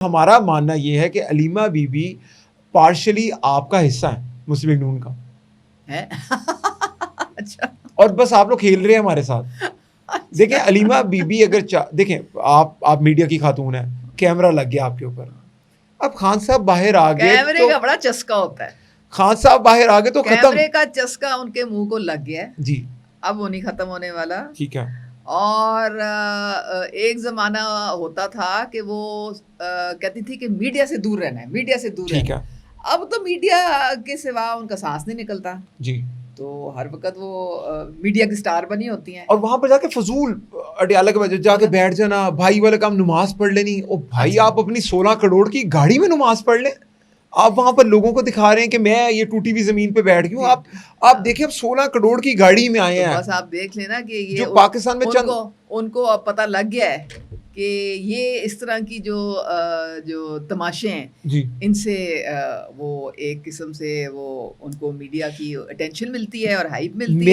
ہمارا ماننا یہ ہے کہ علیمہ بی بی پارشلی آپ کا حصہ ہے مسلم لیگ نون کا ہے اچھا اور بس آپ لوگ کھیل رہے ہیں ہمارے ساتھ. دیکھیں علیمہ بی بی اگر دیکھیں آپ میڈیا کی خاتون ہیں, کیمرہ لگ گیا آپ کے اوپر, اب خان صاحب باہر آ گئے کیمرے کا بڑا چسکا ہوتا ہے, خان صاحب باہر آ گئے تو ختم. کیمرے کا چسکا ان کے منہ کو لگ گیا ہے جی اب وہ نہیں ختم ہونے والا. ٹھیک ہے. اور ایک زمانہ ہوتا تھا کہ وہ کہتی تھی کہ میڈیا سے دور رہنا ہے, میڈیا سے دور ٹھیک رہنا ہے. اب تو میڈیا کے سوا ان کا سانس نہیں نکلتا. جی تو ہر وقت وہ میڈیا کی سٹار بنی ہوتی ہیں. اور وہاں پر جا کے فضول اٹیالہ کے وجہ جا کے بیٹھ جانا, بھائی والے کام نماز پڑھ لینی. او بھائی اچھا. آپ اپنی 16 کروڑ کی گاڑی میں نماز پڑھ لیں, آپ وہاں پر لوگوں کو دکھا رہے ہیں کہ میں یہ ٹوٹی ہوئی زمین پہ بیٹھ گئی ہوں. آپ دیکھیں اب 16 کروڑ کی گاڑی میں آئے ہیں. بس آپ دیکھ لینا کہ یہ جو پاکستان میں ان کو اب پتہ لگ گیا ہے کہ یہ اس طرح کی جو تماشے ہیں جی ان سے وہ ایک قسم سے وہ ان کو میڈیا کی اٹینشن ملتی ہے اور ہائپ ملتی ہے.